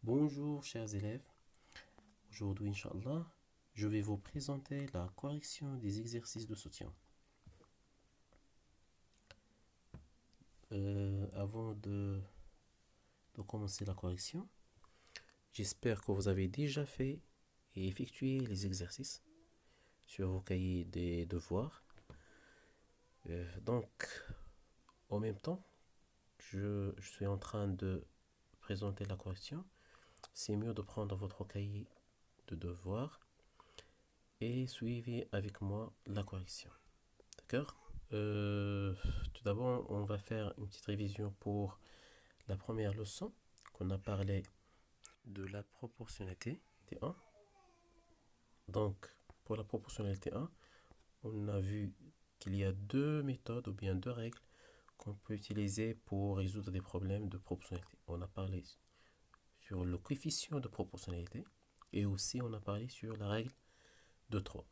Bonjour chers élèves, aujourd'hui Inch'Allah, je vais vous présenter la correction des exercices de soutien. Avant de commencer la correction, j'espère que vous avez déjà fait et effectué les exercices sur vos cahiers des devoirs. Donc, en même temps, je suis en train de présenter la correction. C'est mieux de prendre votre cahier de devoirs et suivez avec moi la correction. D'accord. Tout d'abord, on va faire une petite révision pour la première leçon qu'on a parlé de la proportionnalité T1. Donc, pour la proportionnalité 1, on a vu qu'il y a deux méthodes ou bien deux règles qu'on peut utiliser pour résoudre des problèmes de proportionnalité. On a parlé sur le coefficient de proportionnalité et aussi on a parlé sur la règle de 3.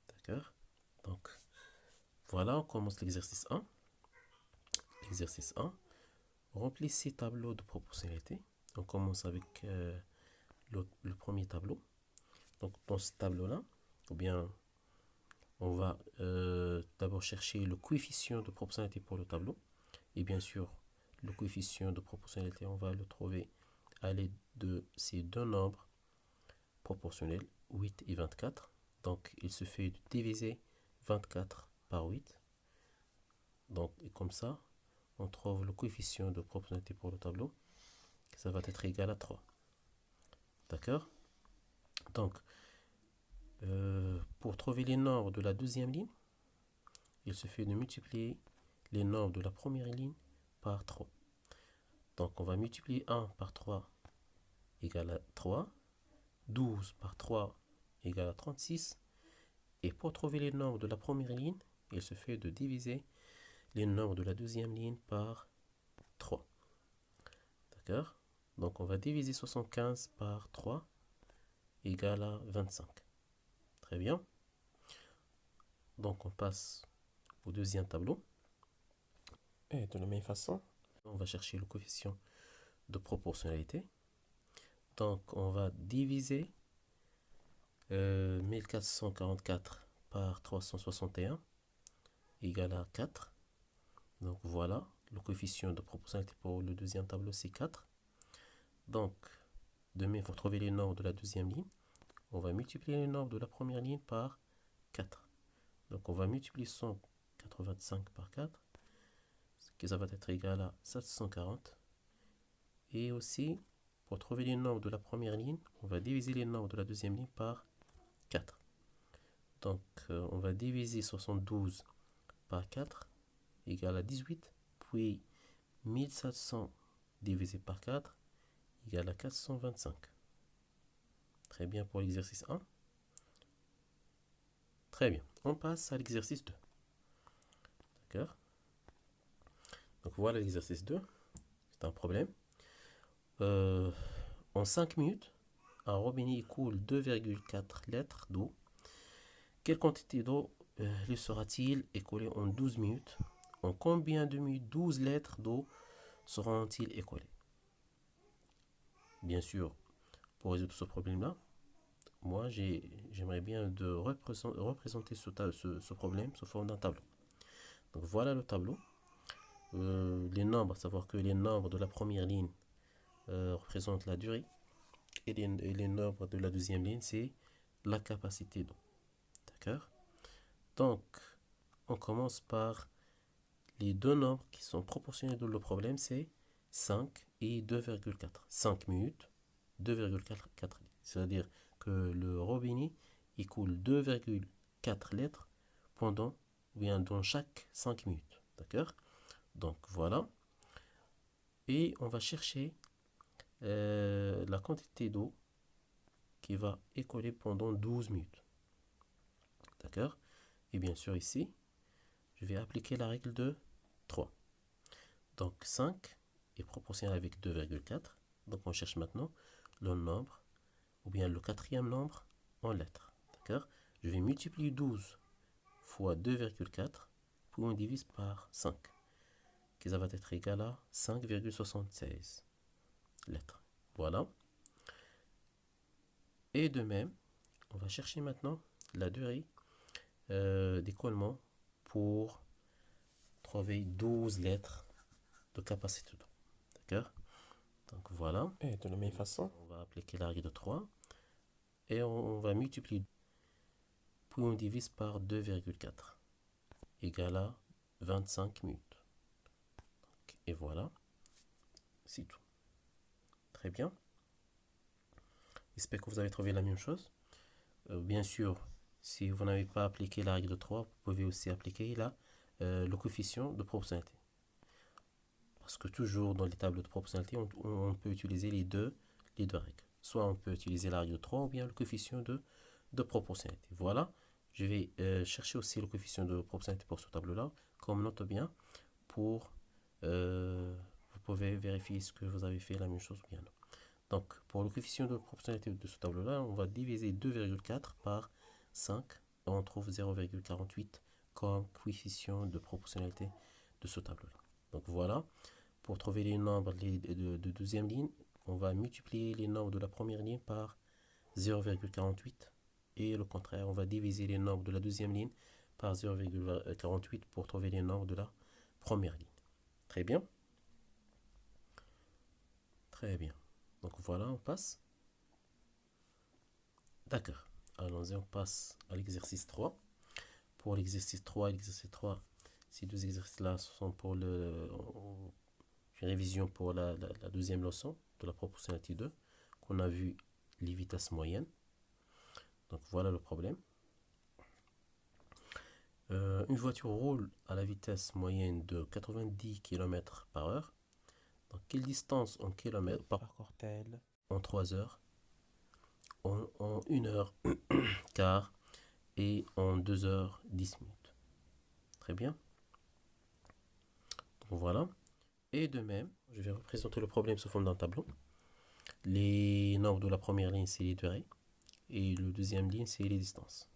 D'accord. Donc, voilà, on commence l'exercice 1. L'exercice 1. Remplissez tableau de proportionnalité. On commence avec le premier tableau. Donc dans ce tableau-là, ou bien on va d'abord chercher le coefficient de proportionnalité pour le tableau. Et bien sûr, le coefficient de proportionnalité, on va le trouver à l'aide de ces deux nombres proportionnels, 8 et 24. Donc il se fait de diviser 24 par 8. Donc et comme ça, on trouve le coefficient de proportionnalité pour le tableau. Ça va être égal à 3. D'accord. Donc, pour trouver les nombres de la deuxième ligne, il suffit de multiplier les nombres de la première ligne par 3. Donc, on va multiplier 1 par 3 égale à 3, 12 par 3 égale à 36. Et pour trouver les nombres de la première ligne, il suffit de diviser les nombres de la deuxième ligne par 3. D'accord. Donc, on va diviser 75 par 3 égale à 25. Très bien. Donc, on passe au deuxième tableau. Et de la même façon, on va chercher le coefficient de proportionnalité. Donc, on va diviser 1444 par 361 égale à 4. Donc, voilà, le coefficient de proportionnalité pour le deuxième tableau, c'est 4. Donc, de même, pour trouver les nombres de la deuxième ligne, on va multiplier les nombres de la première ligne par 4. Donc, on va multiplier 185 par 4, ce qui ça va être égal à 740. Et aussi, pour trouver les nombres de la première ligne, on va diviser les nombres de la deuxième ligne par 4. Donc, on va diviser 72 par 4 égale à 18. Puis, 1700 divisé par 4 égale à 425. Très bien pour l'exercice 1. Très bien. On passe à l'exercice 2. D'accord. Donc, voilà l'exercice 2. C'est un problème. En 5 minutes, un robinet écoule 2,4 litres d'eau. Quelle quantité d'eau lui sera-t-il écoulé en 12 minutes? En combien de minutes 12 litres d'eau seront-ils écoulés? Bien sûr, pour résoudre ce problème-là, moi j'aimerais bien de représenter ce problème sous forme d'un tableau. Donc voilà le tableau. Les nombres, à savoir que les nombres de la première ligne représentent la durée et les nombres de la deuxième ligne, c'est la capacité d'eau. D'accord. Donc, on commence par les deux nombres qui sont proportionnels dans le problème, c'est 5 et 2,4. 5 minutes, 2,4 litres. C'est-à-dire que le robinet écoule 2,4 litres pendant, ou bien dans chaque 5 minutes. D'accord. Donc voilà. Et on va chercher la quantité d'eau qui va écouler pendant 12 minutes. D'accord. Et bien sûr ici, je vais appliquer la règle de 3. Donc 5 est proportionnel avec 2,4. Donc on cherche maintenant le nombre, ou bien le quatrième nombre en lettres. D'accord. Je vais multiplier 12 fois 2,4, puis on divise par 5. Que ça va être égal à 5,76 lettres. Voilà. Et de même, on va chercher maintenant la durée d'écoulement pour trouver 12 lettres de capacité d'eau. D'accord? Donc voilà. Et de la même façon, on va appliquer la règle de 3 et on va multiplier. Puis on divise par 2,4 égale à 25 minutes. Et voilà, c'est tout. Très bien. J'espère que vous avez trouvé la même chose. Bien sûr, si vous n'avez pas appliqué la règle de 3, vous pouvez aussi appliquer là, le coefficient de proportionnalité. Parce que toujours dans les tables de proportionnalité, on peut utiliser les deux règles. Soit on peut utiliser la règle de 3 ou bien le coefficient de proportionnalité. Voilà, je vais chercher aussi le coefficient de proportionnalité pour ce tableau-là. Comme note bien, pour vous pouvez vérifier ce que vous avez fait la même chose ou bien non. Donc, pour le coefficient de proportionnalité de ce tableau-là, on va diviser 2,4 par 5 et on trouve 0,48 comme coefficient de proportionnalité de ce tableau-là. Donc voilà, pour trouver les nombres de deuxième ligne, on va multiplier les nombres de la première ligne par 0,48 et le contraire, on va diviser les nombres de la deuxième ligne par 0,48 pour trouver les nombres de la première ligne. Très bien. Très bien. Donc voilà, on passe. D'accord. Allons-y, on passe à l'exercice 3. Pour l'exercice 3 et l'exercice 3, ces deux exercices-là sont pour une révision pour la deuxième leçon de la proportionnalité 2, qu'on a vu les vitesses moyennes. Donc voilà le problème. Une voiture roule à la vitesse moyenne de 90 km par heure. Donc quelle distance en kilomètres parcourt-elle en 3 heures, en 1 heure quart et en 2 heures 10 minutes. Très bien. Donc voilà. Et de même, je vais représenter le problème sous forme d'un tableau. Les nombres de la première ligne, c'est les durées. Et le deuxième ligne, c'est les distances.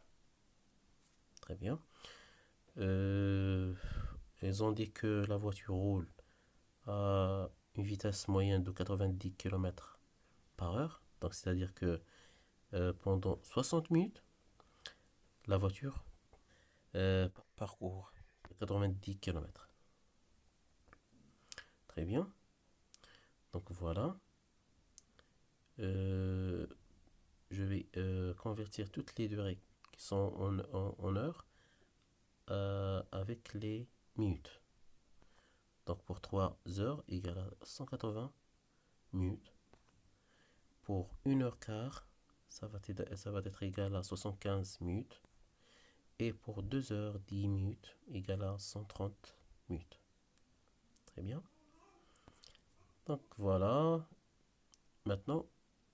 Très bien. Ils ont dit que la voiture roule à une vitesse moyenne de 90 km par heure. Donc, c'est-à-dire que pendant 60 minutes, la voiture parcourt 90 km. Très bien. Donc voilà. Je vais convertir toutes les durées qui sont en heures avec les minutes. Donc pour 3 heures égale à 180 minutes. Pour 1 heure quart, ça va être égal à 75 minutes. Et pour 2 heures 10 minutes égale à 130 minutes. Très bien. Donc voilà. Maintenant,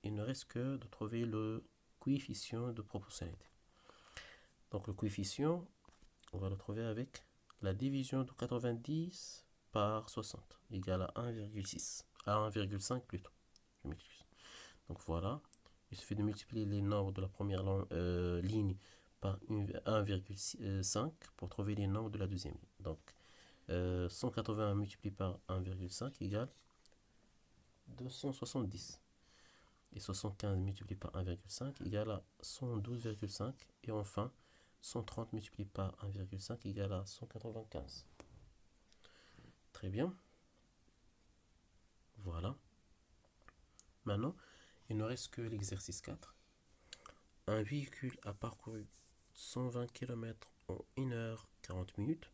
il ne reste que de trouver le coefficient de proportionnalité. Donc le coefficient, on va le trouver avec la division de 90 par 60, égale à 1,6, à 1,5 plutôt. Je m'excuse. Donc voilà, il suffit de multiplier les nombres de la première ligne par 1,5 pour trouver les nombres de la deuxième ligne. Donc 180 multiplié par 1,5 égale 270. Et 75 multiplié par 1,5 égale à 112,5. Et enfin, 130 multiplié par 1,5 égale à 195. Très bien. Voilà. Maintenant, il ne reste que l'exercice 4. Un véhicule a parcouru 120 km en 1 heure 40 minutes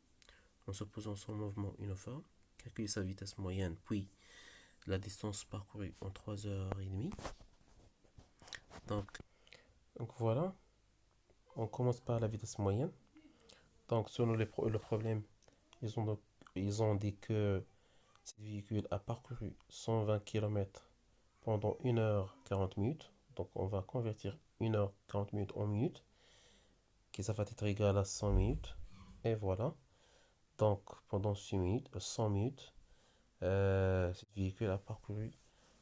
en s'opposant son mouvement uniforme. Calculez sa vitesse moyenne, puis la distance parcourue en 3 heures et demie. Donc voilà, on commence par la vitesse moyenne. Donc selon le problème, ils ont dit que ce véhicule a parcouru 120 km pendant 1 heure 40 minutes. Donc on va convertir 1 heure 40 minutes en minutes, qui ça va être égal à 100 minutes. Et voilà. Donc pendant 100 minutes, ce véhicule a parcouru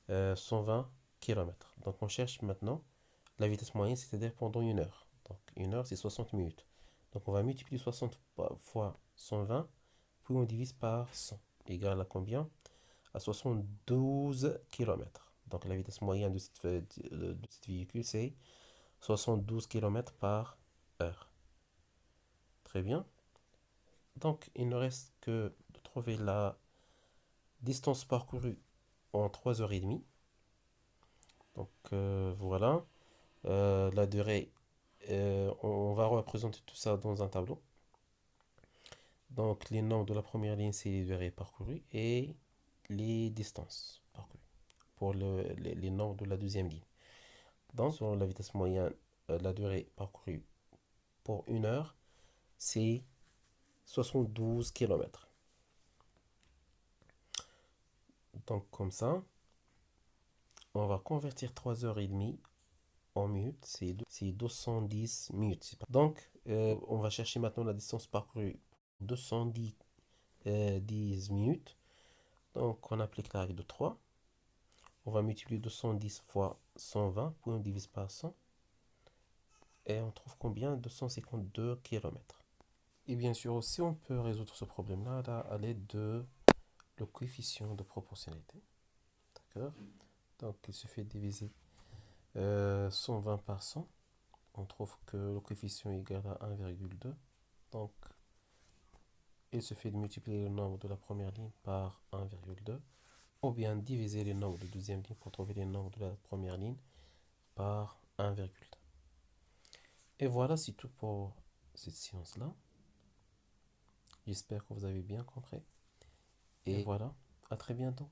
120 km. Donc on cherche maintenant la vitesse moyenne, c'est-à-dire pendant 1 heure. Donc 1 heure, c'est 60 minutes. Donc on va multiplier 60 fois 120, puis on divise par 100. Égal à combien? À 72 km. Donc la vitesse moyenne de cette véhicule, c'est 72 km par heure. Très bien. Donc il ne reste que de trouver la distance parcourue en 3h30. Donc voilà. La durée, on va représenter tout ça dans un tableau. Donc les nombres de la première ligne, c'est les durées parcourues et les distances parcourues pour les nombres de la deuxième ligne. Donc selon la vitesse moyenne, la durée parcourue pour 1 heure, c'est 72 km. Donc comme ça, on va convertir 3h30 en minutes, c'est 210 minutes. Donc on va chercher maintenant la distance parcourue 210 10 minutes. Donc on applique la règle de 3. On va multiplier 210 fois 120, puis on divise par 100. Et on trouve combien? 252 km. Et bien sûr aussi, on peut résoudre ce problème-là à l'aide de le coefficient de proportionnalité. D'accord? Donc il suffit de diviser 120 par 100. On trouve que le coefficient est égal à 1,2. Donc il suffit de multiplier le nombre de la première ligne par 1,2. Ou bien diviser les nombres de deuxième ligne pour trouver les nombres de la première ligne par 1,2. Et voilà, c'est tout pour cette séance-là. J'espère que vous avez bien compris. Et voilà, à très bientôt.